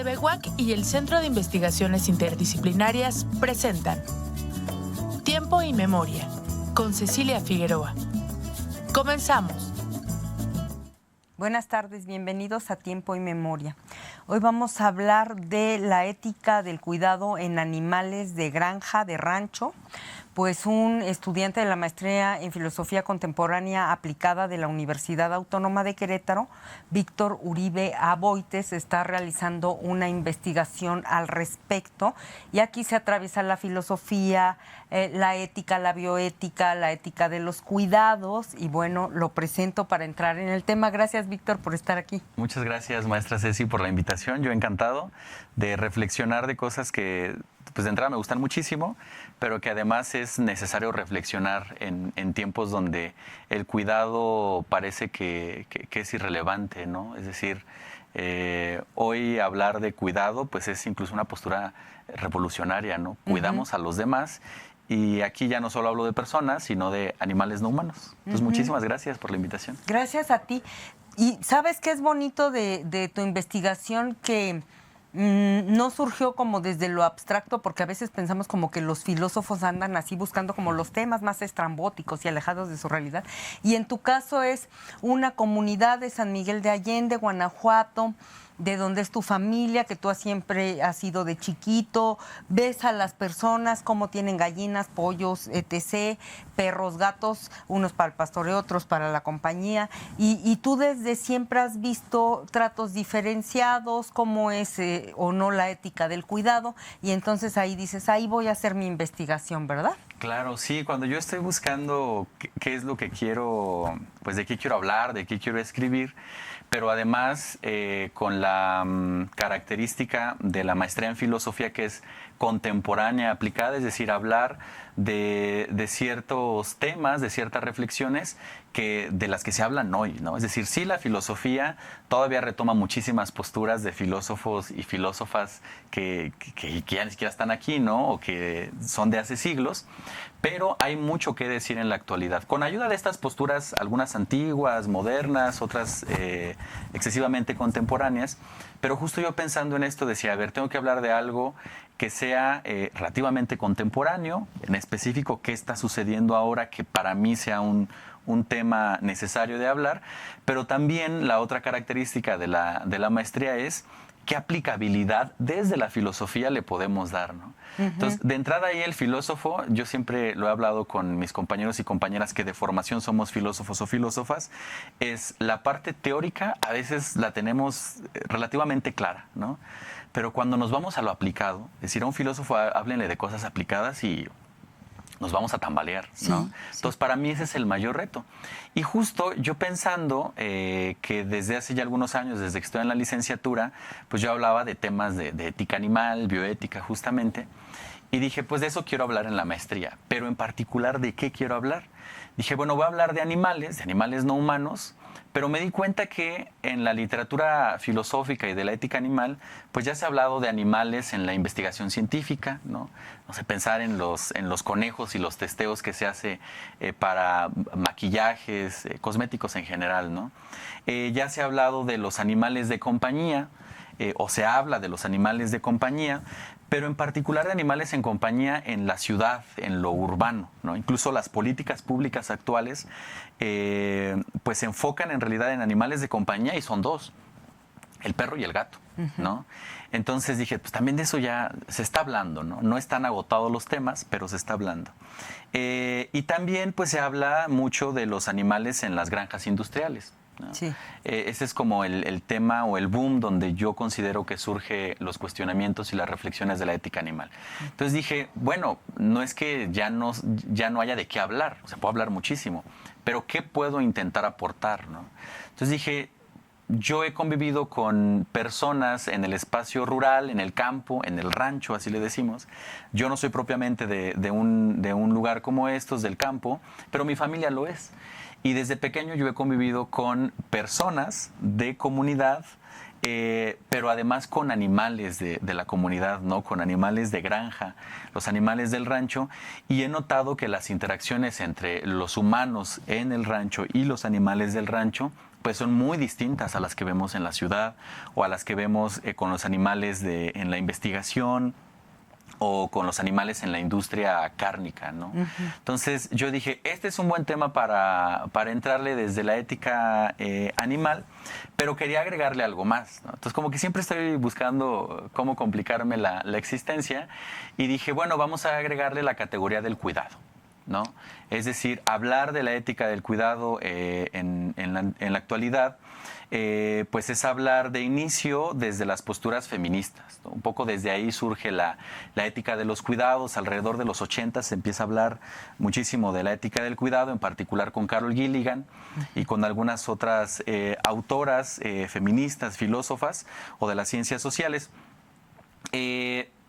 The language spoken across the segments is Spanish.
TV UAC y el Centro de Investigaciones Interdisciplinarias presentan Tiempo y Memoria con Cecilia Figueroa. Comenzamos. Buenas tardes, bienvenidos a Tiempo y Memoria. Hoy vamos a hablar de la ética del cuidado en animales de granja, de rancho. Pues un estudiante de la maestría en Filosofía Contemporánea Aplicada de la Universidad Autónoma de Querétaro, Víctor Uribe Aboites, está realizando una investigación al respecto. Y aquí se atraviesa la filosofía, la ética, la bioética, la ética de los cuidados. Y bueno, lo presento para entrar en el tema. Gracias, Víctor, por estar aquí. Muchas gracias, maestra Ceci, por la invitación. Yo encantado de reflexionar de cosas que, pues de entrada me gustan muchísimo, pero que además es necesario reflexionar en tiempos donde el cuidado parece que es irrelevante, ¿no? Es decir, hoy hablar de cuidado pues es incluso una postura revolucionaria, ¿no? Cuidamos a los demás y aquí ya no solo hablo de personas, sino de animales no humanos. Entonces, muchísimas gracias por la invitación. Gracias a ti. Y ¿sabes qué es bonito de tu investigación? Que no surgió como desde lo abstracto, porque a veces pensamos como que los filósofos andan así buscando como los temas más estrambóticos y alejados de su realidad. Y en tu caso es una comunidad de San Miguel de Allende, Guanajuato, de donde es tu familia, que tú siempre has sido de chiquito, ves a las personas cómo tienen gallinas, pollos, etc., perros, gatos, unos para el pastoreo, otros para la compañía, y tú desde siempre has visto tratos diferenciados, cómo es o no la ética del cuidado, y entonces ahí dices, ahí voy a hacer mi investigación, ¿verdad? Claro, sí, cuando yo estoy buscando qué es lo que quiero, pues de qué quiero hablar, de qué quiero escribir, pero además con la característica de la maestría en filosofía que es contemporánea aplicada, es decir, hablar de ciertos temas, de ciertas reflexiones de las que se hablan hoy, ¿no? Es decir, sí, la filosofía todavía retoma muchísimas posturas de filósofos y filósofas que ya ni siquiera están aquí, ¿no? O que son de hace siglos, pero hay mucho que decir en la actualidad. Con ayuda de estas posturas, algunas antiguas, modernas, otras excesivamente contemporáneas, pero justo yo pensando en esto decía, a ver, tengo que hablar de algo que sea relativamente contemporáneo, en específico qué está sucediendo ahora que para mí sea un tema necesario de hablar, pero también la otra característica de la maestría es qué aplicabilidad desde la filosofía le podemos dar, ¿no? Entonces, de entrada ahí el filósofo, yo siempre lo he hablado con mis compañeros y compañeras que de formación somos filósofos o filósofas, es la parte teórica a veces la tenemos relativamente clara, ¿no? Pero cuando nos vamos a lo aplicado, es decir, a un filósofo háblenle de cosas aplicadas y nos vamos a tambalear, ¿no? Sí, sí. Entonces, para mí ese es el mayor reto. Y justo yo pensando que desde hace ya algunos años, desde que estoy en la licenciatura, pues yo hablaba de temas de ética animal, bioética justamente, y dije, pues de eso quiero hablar en la maestría, pero en particular, ¿de qué quiero hablar? Dije, bueno, voy a hablar de animales no humanos, pero me di cuenta que en la literatura filosófica y de la ética animal, pues ya se ha hablado de animales en la investigación científica, ¿no? No sé, pensar en los conejos y los testeos que se hace para maquillajes, cosméticos en general, ¿no? Ya se ha hablado de los animales de compañía, o se habla de los animales de compañía, pero en particular de animales en compañía en la ciudad, en lo urbano, ¿no? Incluso las políticas públicas actuales pues se enfocan en realidad en animales de compañía y son dos, el perro y el gato, ¿no? Entonces dije, pues también de eso ya se está hablando, ¿no? No están agotados los temas, pero se está hablando. Y también pues se habla mucho de los animales en las granjas industriales, ¿no? Sí. Ese es como el tema o el boom donde yo considero que surgen los cuestionamientos y las reflexiones de la ética animal. Entonces dije, bueno, no es que ya no haya de qué hablar, o sea, puedo hablar muchísimo, pero ¿qué puedo intentar aportar, ¿no? Entonces dije, yo he convivido con personas en el espacio rural, en el campo, en el rancho, así le decimos. Yo no soy propiamente de un lugar como estos, del campo, pero mi familia lo es. Y desde pequeño yo he convivido con personas de comunidad pero además con animales de la comunidad, ¿no? Con animales de granja, los animales del rancho, y he notado que las interacciones entre los humanos en el rancho y los animales del rancho pues son muy distintas a las que vemos en la ciudad o a las que vemos con los animales en la investigación o con los animales en la industria cárnica, ¿no? Entonces yo dije, este es un buen tema para entrarle desde la ética animal, pero quería agregarle algo más, ¿no? Entonces como que siempre estoy buscando cómo complicarme la existencia y dije, bueno, vamos a agregarle la categoría del cuidado, ¿no? Es decir, hablar de la ética del cuidado en la actualidad, pues es hablar de inicio desde las posturas feministas, ¿no? Un poco desde ahí surge la ética de los cuidados. Alrededor de los 80 se empieza a hablar muchísimo de la ética del cuidado, en particular con Carol Gilligan y con algunas otras autoras feministas, filósofas o de las ciencias sociales.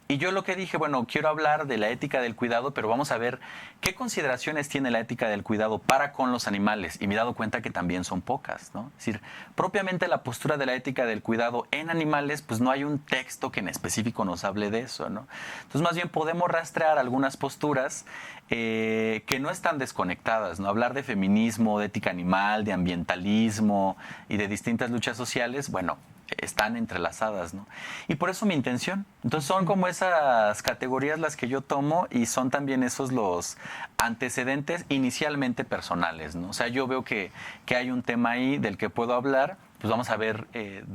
Y yo lo que dije, bueno, quiero hablar de la ética del cuidado, pero vamos a ver qué consideraciones tiene la ética del cuidado para con los animales. Y me he dado cuenta que también son pocas, ¿no? Es decir, propiamente la postura de la ética del cuidado en animales, pues no hay un texto que en específico nos hable de eso, ¿no? Entonces, más bien podemos rastrear algunas posturas que no están desconectadas, ¿no? Hablar de feminismo, de ética animal, de ambientalismo y de distintas luchas sociales, bueno, están entrelazadas, ¿no? Y por eso mi intención. Entonces son como esas categorías las que yo tomo y son también esos los antecedentes inicialmente personales, ¿no? O sea, yo veo que hay un tema ahí del que puedo hablar, pues vamos a ver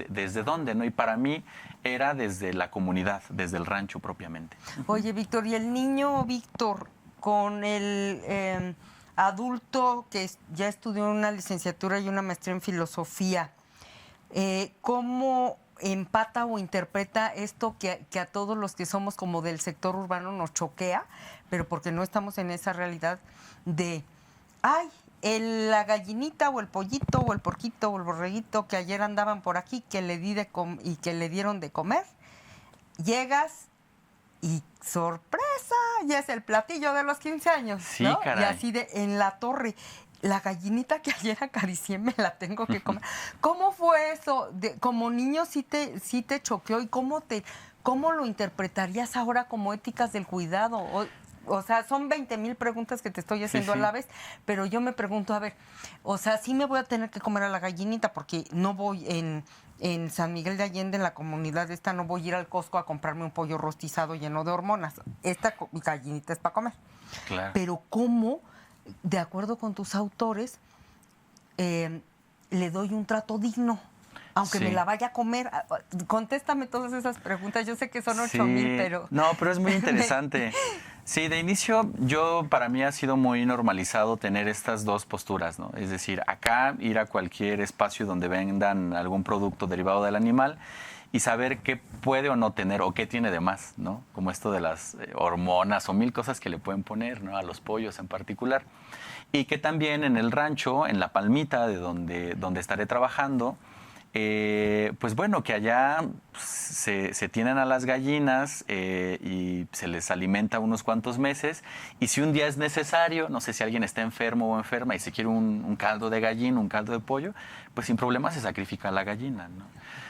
desde dónde, ¿no? Y para mí era desde la comunidad, desde el rancho propiamente. Oye, Víctor, ¿y el niño Víctor con el adulto que ya estudió una licenciatura y una maestría en filosofía, cómo empata o interpreta esto que a todos los que somos como del sector urbano nos choquea, pero porque no estamos en esa realidad de, ay, la gallinita o el pollito o el porquito o el borreguito que ayer andaban por aquí que le di y que le dieron de comer, llegas y sorpresa, ya es el platillo de los 15 años, sí, ¿no? caray. Y así en la torre. La gallinita que ayer acaricié me la tengo que comer. ¿Cómo fue eso? Como niño sí te choqueó y cómo lo interpretarías ahora como éticas del cuidado. O sea, son 20,000 preguntas que te estoy haciendo sí. a la vez, pero yo me pregunto, a ver, o sea, sí me voy a tener que comer a la gallinita porque no voy en San Miguel de Allende, en la comunidad esta, no voy a ir al Costco a comprarme un pollo rostizado lleno de hormonas. Esta gallinita es para comer. Claro. Pero ¿cómo, de acuerdo con tus autores, le doy un trato digno, aunque me la vaya a comer? Contéstame todas esas preguntas. Yo sé que son 8,000, pero... No, pero es muy interesante. Sí, de inicio, para mí ha sido muy normalizado tener estas dos posturas, ¿no? Es decir, acá ir a cualquier espacio donde vendan algún producto derivado del animal y saber qué puede o no tener o qué tiene de más, ¿no? Como esto de las hormonas o 1000 cosas que le pueden poner, ¿no? A los pollos en particular. Y que también en el rancho, en la palmita de donde estaré trabajando, pues bueno, que allá se tienen a las gallinas y se les alimenta unos cuantos meses, y si un día es necesario, no sé si alguien está enfermo o enferma y se quiere un caldo de gallina, un caldo de pollo, pues sin problema se sacrifica a la gallina, ¿no?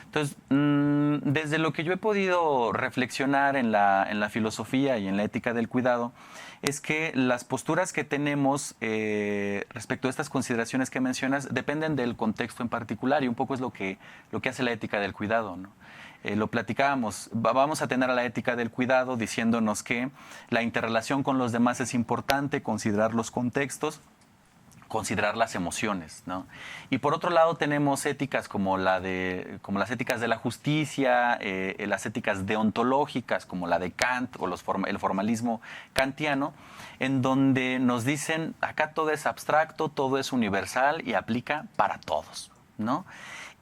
Entonces, desde lo que yo he podido reflexionar en la filosofía y en la ética del cuidado, es que las posturas que tenemos respecto a estas consideraciones que mencionas dependen del contexto en particular, y un poco es lo que hace la ética del cuidado, ¿no? Lo platicábamos, vamos a tener a la ética del cuidado diciéndonos que la interrelación con los demás es importante, considerar los contextos, considerar las emociones, ¿no? Y por otro lado tenemos éticas como las éticas de la justicia, las éticas deontológicas como la de Kant o el formalismo kantiano, en donde nos dicen acá todo es abstracto, todo es universal y aplica para todos, ¿no?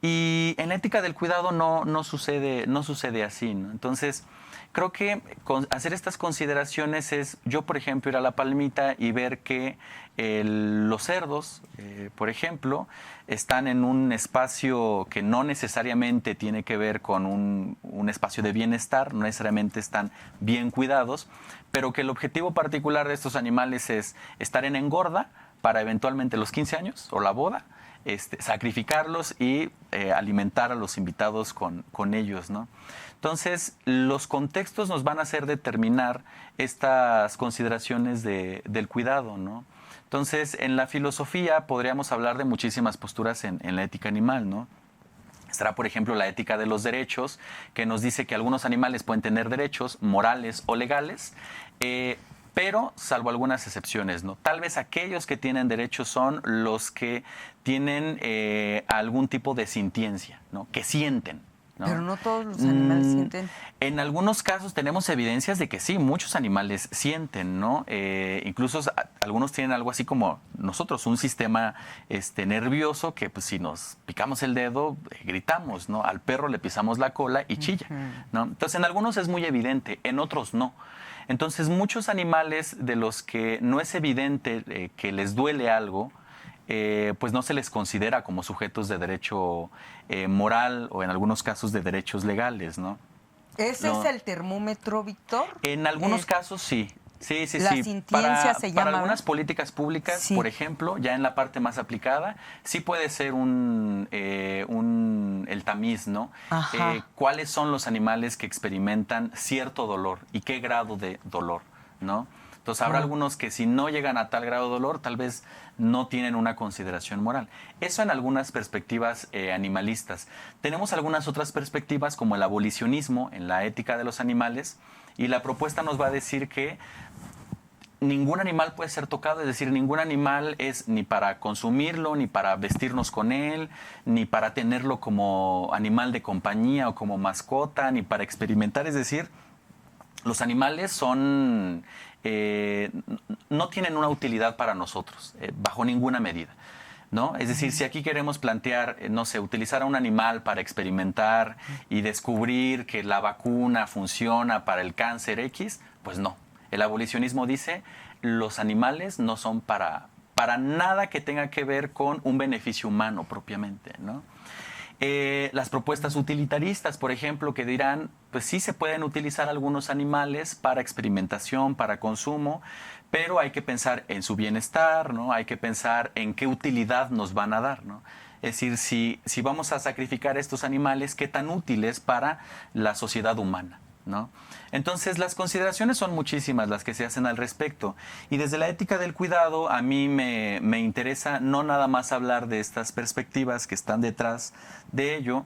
Y en la ética del cuidado no sucede así, ¿no? Entonces, creo que hacer estas consideraciones es, yo por ejemplo, ir a la palmita y ver que los cerdos, por ejemplo, están en un espacio que no necesariamente tiene que ver con un espacio de bienestar, no necesariamente están bien cuidados, pero que el objetivo particular de estos animales es estar en engorda para eventualmente los 15 años o la boda, sacrificarlos y alimentar a los invitados con ellos, ¿no? Entonces, los contextos nos van a hacer determinar estas consideraciones del cuidado, ¿no? Entonces, en la filosofía podríamos hablar de muchísimas posturas en la ética animal, ¿no? Estará, por ejemplo, la ética de los derechos, que nos dice que algunos animales pueden tener derechos morales o legales, pero salvo algunas excepciones, ¿no? Tal vez aquellos que tienen derechos son los que tienen algún tipo de sintiencia, ¿no? Que sienten, ¿no? Pero no todos los animales sienten. En algunos casos tenemos evidencias de que sí, muchos animales sienten, ¿no? Incluso algunos tienen algo así como nosotros, un sistema nervioso que pues si nos picamos el dedo, gritamos, ¿no? Al perro le pisamos la cola y chilla, ¿no? Entonces en algunos es muy evidente, en otros no. Entonces muchos animales de los que no es evidente que les duele algo, pues no se les considera como sujetos de derecho moral o en algunos casos de derechos legales, ¿no? ¿Ese No. es el termómetro, Víctor? En algunos casos sí. Sí. La sintiencia se llama, para algunas ¿no? políticas públicas, Sí. por ejemplo, ya en la parte más aplicada, sí puede ser el tamiz, ¿no? Ajá. ¿Cuáles son los animales que experimentan cierto dolor y qué grado de dolor, ¿no? Entonces habrá algunos que si no llegan a tal grado de dolor, tal vez no tienen una consideración moral. Eso en algunas perspectivas animalistas. Tenemos algunas otras perspectivas como el abolicionismo en la ética de los animales y la propuesta nos va a decir que ningún animal puede ser tocado, es decir, ningún animal es ni para consumirlo, ni para vestirnos con él, ni para tenerlo como animal de compañía o como mascota, ni para experimentar, es decir, los animales son no tienen una utilidad para nosotros, bajo ninguna medida, ¿no? Es decir, si aquí queremos plantear, no sé, utilizar a un animal para experimentar y descubrir que la vacuna funciona para el cáncer X, pues no. El abolicionismo dice, los animales no son para nada que tenga que ver con un beneficio humano propiamente, ¿no? Las propuestas utilitaristas, por ejemplo, que dirán, pues sí se pueden utilizar algunos animales para experimentación, para consumo, pero hay que pensar en su bienestar, ¿no? Hay que pensar en qué utilidad nos van a dar, ¿no? Es decir, si vamos a sacrificar estos animales, ¿qué tan útiles para la sociedad humana, ¿no? Entonces, las consideraciones son muchísimas las que se hacen al respecto. Y desde la ética del cuidado, a mí me interesa no nada más hablar de estas perspectivas que están detrás de ello,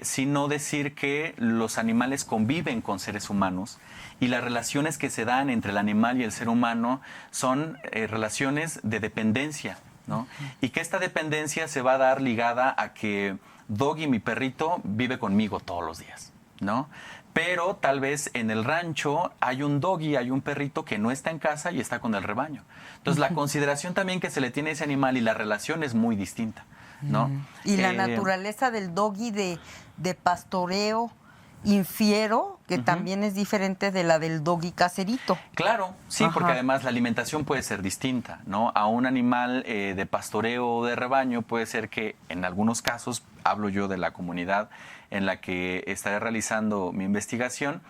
sino decir que los animales conviven con seres humanos y las relaciones que se dan entre el animal y el ser humano son relaciones de dependencia, ¿no? Y que esta dependencia se va a dar ligada a que Doggy, mi perrito, vive conmigo todos los días, ¿no? Pero tal vez en el rancho hay un doggy, hay un perrito que no está en casa y está con el rebaño. Entonces la consideración también que se le tiene a ese animal y la relación es muy distinta, ¿no? Y la naturaleza del doggy de pastoreo, infiero, que también es diferente de la del doggy caserito. Claro, sí, Ajá. porque además la alimentación puede ser distinta, ¿no? A un animal de pastoreo o de rebaño puede ser que en algunos casos, hablo yo de la comunidad en la que estaré realizando mi investigación,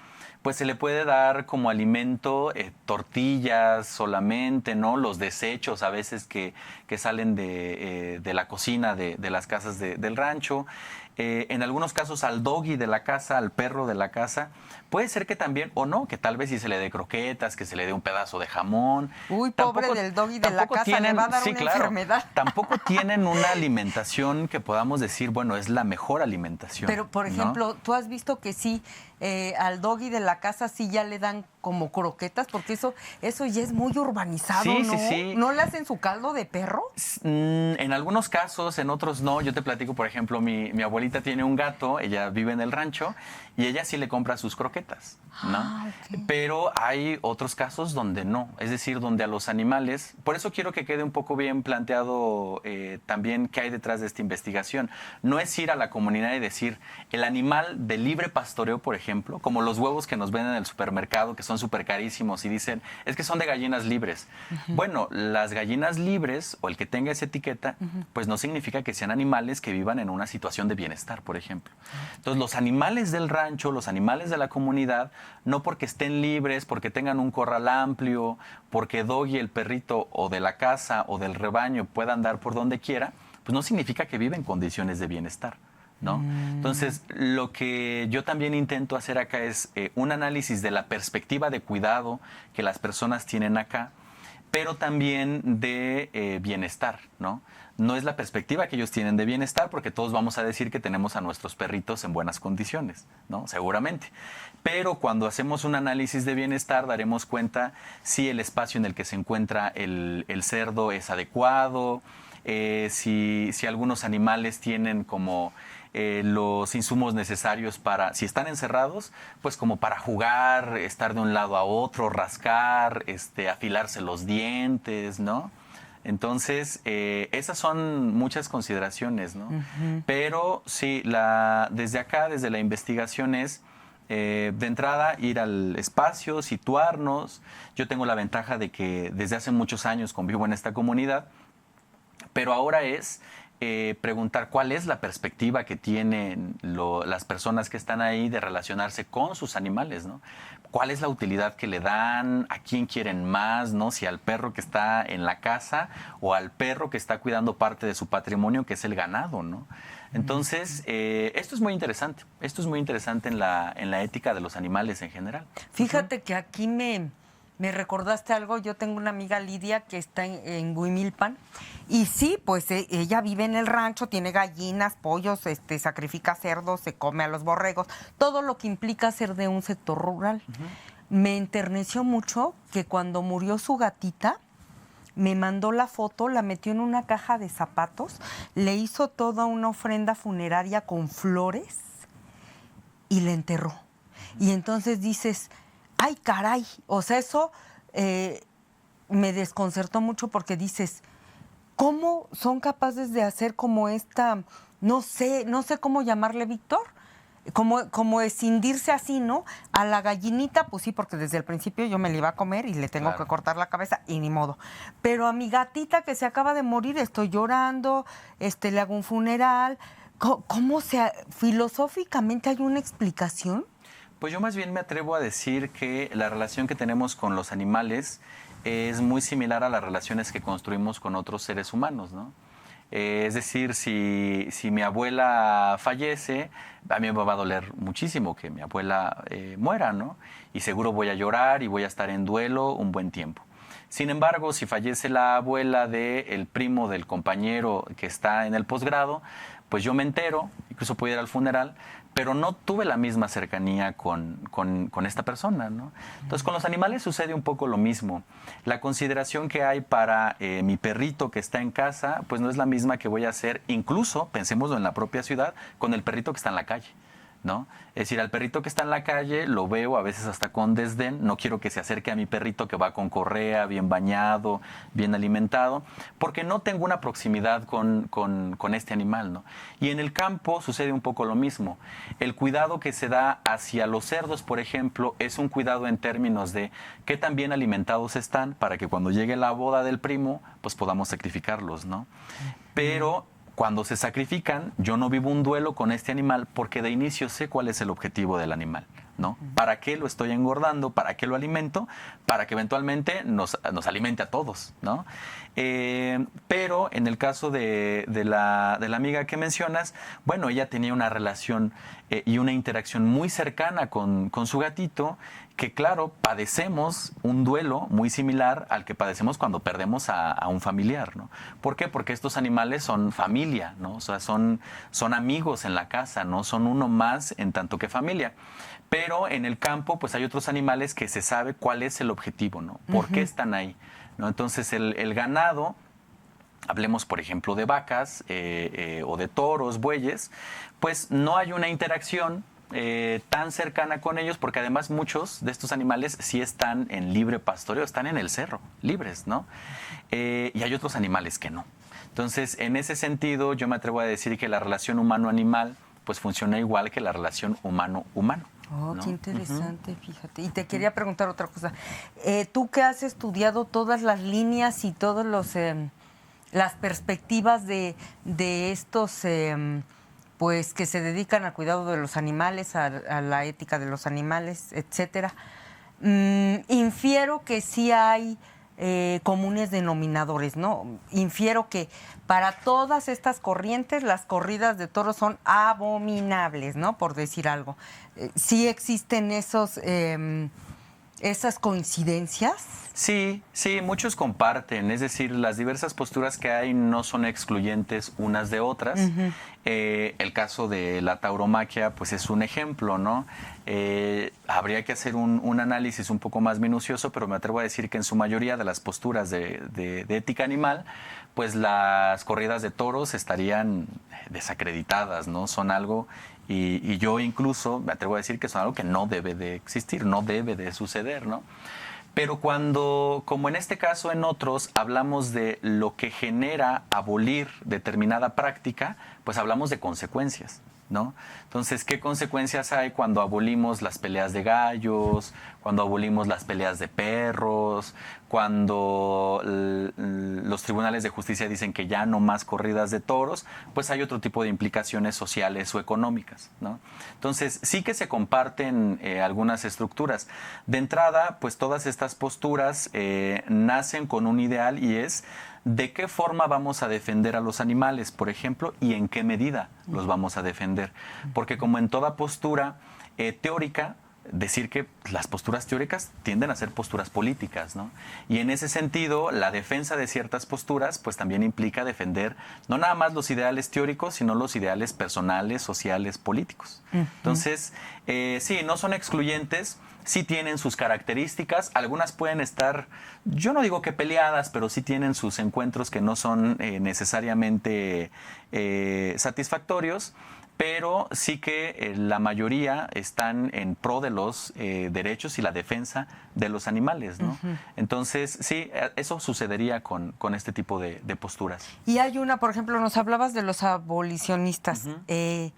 pues se le puede dar como alimento tortillas solamente, ¿no? Los desechos a veces que salen de la cocina de las casas del rancho. En algunos casos al doggy de la casa, al perro de la casa, puede ser que también, o no, que tal vez si se le dé croquetas, que se le dé un pedazo de jamón. Uy, pobre del doggy de la casa, le va a dar una enfermedad. Tampoco tienen una alimentación que podamos decir, bueno, es la mejor alimentación. Pero, por ¿no? ejemplo, tú has visto que sí, al doggy de la casa sí ya le dan como croquetas, porque eso ya es muy urbanizado, Sí, ¿no? sí, sí. ¿No le hacen su caldo de perro? En algunos casos, en otros no. Yo te platico, por ejemplo, mi abuelita tiene un gato, ella vive en el rancho y ella sí le compra sus croquetas, ¿no? Ok. Pero hay otros casos donde no, es decir, donde a los animales, por eso quiero que quede un poco bien planteado también qué hay detrás de esta investigación. No es ir a la comunidad y decir, el animal de libre pastoreo, por ejemplo, como los huevos que nos venden en el supermercado, que son súper carísimos y dicen, es que son de gallinas libres. Bueno, las gallinas libres o el que tenga esa etiqueta, pues no significa que sean animales que vivan en una situación de bienestar, por ejemplo. Entonces, los animales del rancho, los animales de la comunidad, no porque estén libres, porque tengan un corral amplio, porque Doggy, el perrito, o de la casa o del rebaño pueda andar por donde quiera, pues no significa que vive en condiciones de bienestar, ¿no? Entonces, lo que yo también intento hacer acá es un análisis de la perspectiva de cuidado que las personas tienen acá, pero también de bienestar, ¿no? No es la perspectiva que ellos tienen de bienestar, porque todos vamos a decir que tenemos a nuestros perritos en buenas condiciones, ¿no? Seguramente. Pero cuando hacemos un análisis de bienestar, daremos cuenta si el espacio en el que se encuentra el cerdo es adecuado, si algunos animales tienen como los insumos necesarios para, si están encerrados, pues como para jugar, estar de un lado a otro, rascar, afilarse los dientes, ¿no? Entonces, esas son muchas consideraciones, ¿no? Pero sí, desde acá, desde la investigación es, de entrada, ir al espacio, situarnos. Yo tengo la ventaja de que desde hace muchos años convivo en esta comunidad, pero ahora es preguntar cuál es la perspectiva que tienen las personas que están ahí de relacionarse con sus animales, ¿no? ¿Cuál es la utilidad que le dan? ¿A quién quieren más? ¿No? Si al perro que está en la casa o al perro que está cuidando parte de su patrimonio, que es el ganado, ¿no? Entonces, esto es muy interesante. Esto es muy interesante en la ética de los animales en general. Fíjate que aquí me recordaste algo. Yo tengo una amiga, Lidia, que está en Huimilpan. Y sí, pues ella vive en el rancho, tiene gallinas, pollos, sacrifica cerdos, se come a los borregos. Todo lo que implica ser de un sector rural. Me enterneció mucho que cuando murió su gatita, me mandó la foto, la metió en una caja de zapatos, le hizo toda una ofrenda funeraria con flores y la enterró. Y entonces dices, ¡ay, caray! O sea, eso me desconcertó mucho porque dices, ¿cómo son capaces de hacer como esta, no sé cómo llamarle, Víctor? Como escindirse así, ¿no? A la gallinita, pues sí, porque desde el principio yo me la iba a comer y le tengo que cortar la cabeza y ni modo. Pero a mi gatita que se acaba de morir, estoy llorando, le hago un funeral. ¿Cómo filosóficamente hay una explicación? Pues yo más bien me atrevo a decir que la relación que tenemos con los animales es muy similar a las relaciones que construimos con otros seres humanos, ¿no? Es decir, si mi abuela fallece, a mí me va a doler muchísimo que mi abuela muera, ¿no? Y seguro voy a llorar y voy a estar en duelo un buen tiempo. Sin embargo, si fallece la abuela del primo del compañero que está en el posgrado, pues yo me entero, incluso puedo ir al funeral, pero no tuve la misma cercanía con esta persona, ¿no? Entonces, con los animales sucede un poco lo mismo. La consideración que hay para mi perrito que está en casa, pues no es la misma que voy a hacer, incluso, pensémoslo en la propia ciudad, con el perrito que está en la calle, ¿no? Es decir, al perrito que está en la calle lo veo a veces hasta con desdén, no quiero que se acerque a mi perrito que va con correa, bien bañado, bien alimentado, porque no tengo una proximidad con este animal, ¿no? Y en el campo sucede un poco lo mismo. El cuidado que se da hacia los cerdos, por ejemplo, es un cuidado en términos de qué tan bien alimentados están para que cuando llegue la boda del primo, pues podamos sacrificarlos, ¿no? Pero cuando se sacrifican, yo no vivo un duelo con este animal porque de inicio sé cuál es el objetivo del animal, ¿no? ¿Para qué lo estoy engordando? ¿Para qué lo alimento? Para que eventualmente nos alimente a todos, ¿no? Pero en el caso de la amiga que mencionas, bueno, ella tenía una relación y una interacción muy cercana con su gatito, que claro, padecemos un duelo muy similar al que padecemos cuando perdemos a un familiar, ¿no? ¿Por qué? Porque estos animales son familia, ¿no? O sea, son amigos en la casa, ¿no? Son uno más en tanto que familia. Pero en el campo, pues hay otros animales que se sabe cuál es el objetivo, ¿no? ¿Por qué están ahí? ¿No? Entonces, el ganado, hablemos por ejemplo de vacas o de toros, bueyes, pues no hay una interacción tan cercana con ellos, porque además muchos de estos animales sí están en libre pastoreo, están en el cerro, libres, ¿no? Y hay otros animales que no. Entonces, en ese sentido, yo me atrevo a decir que la relación humano-animal pues funciona igual que la relación humano-humano. Oh, ¿no? qué interesante, fíjate. Y te quería preguntar otra cosa. Tú que has estudiado todas las líneas y todos las perspectivas de estos pues que se dedican al cuidado de los animales, a la ética de los animales, etcétera, infiero que sí hay comunes denominadores, ¿no? Infiero que para todas estas corrientes las corridas de toros son abominables, ¿no? Por decir algo. ¿Sí existen esas coincidencias? Sí, muchos comparten, es decir, las diversas posturas que hay no son excluyentes unas de otras. Uh-huh. El caso de la tauromaquia, pues es un ejemplo, ¿no? Habría que hacer un análisis un poco más minucioso, pero me atrevo a decir que en su mayoría de las posturas de ética animal, pues las corridas de toros estarían desacreditadas, ¿no? Son algo, y yo incluso me atrevo a decir que son algo que no debe de existir, no debe de suceder, ¿no? Pero cuando, como en este caso en otros, hablamos de lo que genera abolir determinada práctica, pues hablamos de consecuencias, ¿no? Entonces, ¿qué consecuencias hay cuando abolimos las peleas de gallos, cuando abolimos las peleas de perros, cuando los tribunales de justicia dicen que ya no más corridas de toros? Pues hay otro tipo de implicaciones sociales o económicas, ¿no? Entonces, sí que se comparten algunas estructuras. De entrada, pues todas estas posturas nacen con un ideal, y es de qué forma vamos a defender a los animales, por ejemplo, y en qué medida los vamos a defender. Porque como en toda postura teórica, decir que las posturas teóricas tienden a ser posturas políticas, ¿no? Y en ese sentido, la defensa de ciertas posturas, pues también implica defender no nada más los ideales teóricos, sino los ideales personales, sociales, políticos. Uh-huh. Entonces, sí, no son excluyentes, sí tienen sus características, algunas pueden estar, yo no digo que peleadas, pero sí tienen sus encuentros que no son necesariamente satisfactorios, pero sí que la mayoría están en pro de los derechos y la defensa de los animales, ¿no? Uh-huh. Entonces, sí, eso sucedería con este tipo de posturas. Y hay una, por ejemplo, nos hablabas de los abolicionistas, uh-huh.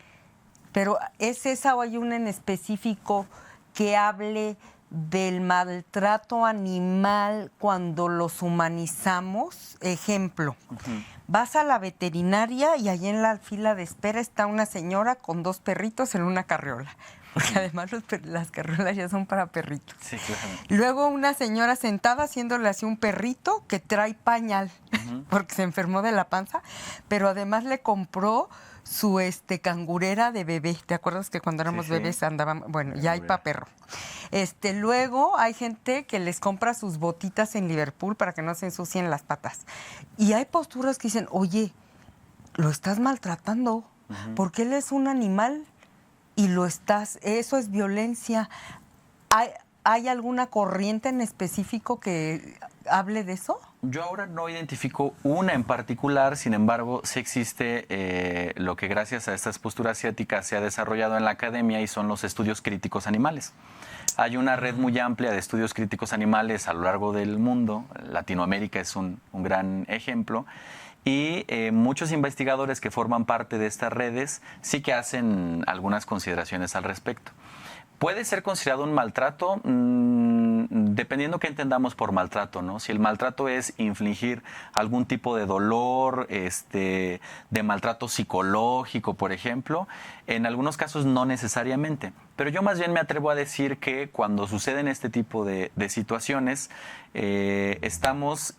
Pero ¿es esa o hay una en específico que hable del maltrato animal cuando los humanizamos? Ejemplo, uh-huh. Vas a la veterinaria y allí en la fila de espera está una señora con 2 perritos en una carriola. Porque además las carriolas ya son para perritos. Sí, claro. Luego una señora sentada haciéndole así un perrito que trae pañal, uh-huh. porque se enfermó de la panza, pero además le compró su cangurera de bebé. ¿Te acuerdas que cuando éramos bebés andaban? Bueno, ya hay para perro. Luego hay gente que les compra sus botitas en Liverpool para que no se ensucien las patas. Y hay posturas que dicen, oye, lo estás maltratando, uh-huh. porque él es un animal y eso es violencia. ¿Hay alguna corriente en específico que hable de eso? Yo ahora no identifico una en particular, sin embargo, sí existe lo que gracias a estas posturas éticas se ha desarrollado en la academia, y son los estudios críticos animales. Hay una red muy amplia de estudios críticos animales a lo largo del mundo. Latinoamérica es un gran ejemplo. Y muchos investigadores que forman parte de estas redes sí que hacen algunas consideraciones al respecto. ¿Puede ser considerado un maltrato? Dependiendo qué entendamos por maltrato, ¿no? Si el maltrato es infligir algún tipo de dolor, de maltrato psicológico, por ejemplo, en algunos casos no necesariamente. Pero yo más bien me atrevo a decir que cuando suceden este tipo de situaciones, estamos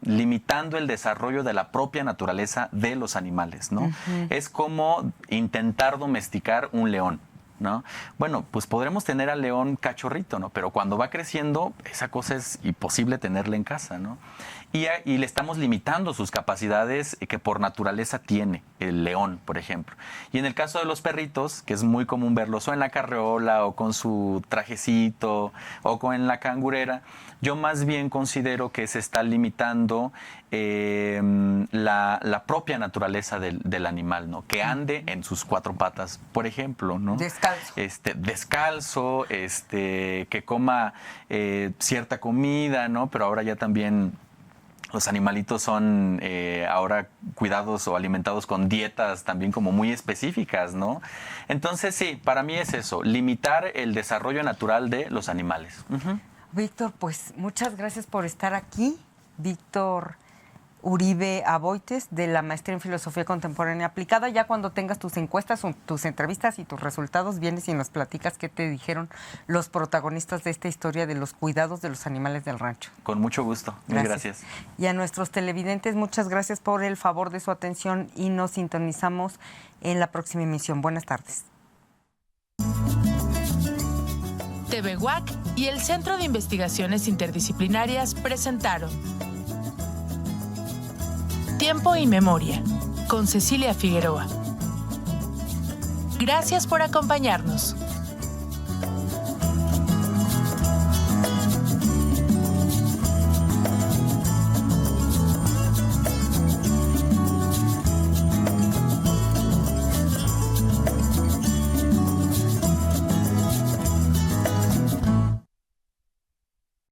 limitando el desarrollo de la propia naturaleza de los animales, ¿no? Uh-huh. Es como intentar domesticar un león, ¿no? Bueno, pues podremos tener al león cachorrito, ¿no? Pero cuando va creciendo, esa cosa es imposible tenerla en casa, ¿no? Y le estamos limitando sus capacidades que por naturaleza tiene el león, por ejemplo. Y en el caso de los perritos, que es muy común verlos o en la carriola o con su trajecito o en la cangurera, yo más bien considero que se está limitando la propia naturaleza del animal, ¿no? Que ande en sus 4 patas, por ejemplo, ¿no? Descalzo. Descalzo, que coma cierta comida, ¿no? Pero ahora ya también los animalitos son ahora cuidados o alimentados con dietas también como muy específicas, ¿no? Entonces sí, para mí es eso, limitar el desarrollo natural de los animales. Uh-huh. Víctor, pues muchas gracias por estar aquí. Víctor Uribe Aboites, de la Maestría en Filosofía Contemporánea Aplicada. Ya cuando tengas tus encuestas, tus entrevistas y tus resultados, vienes y nos platicas qué te dijeron los protagonistas de esta historia de los cuidados de los animales del rancho. Con mucho gusto. Mil gracias. Y a nuestros televidentes, muchas gracias por el favor de su atención y nos sintonizamos en la próxima emisión. Buenas tardes. TV UAC y el Centro de Investigaciones Interdisciplinarias presentaron Tiempo y Memoria, con Cecilia Figueroa. Gracias por acompañarnos.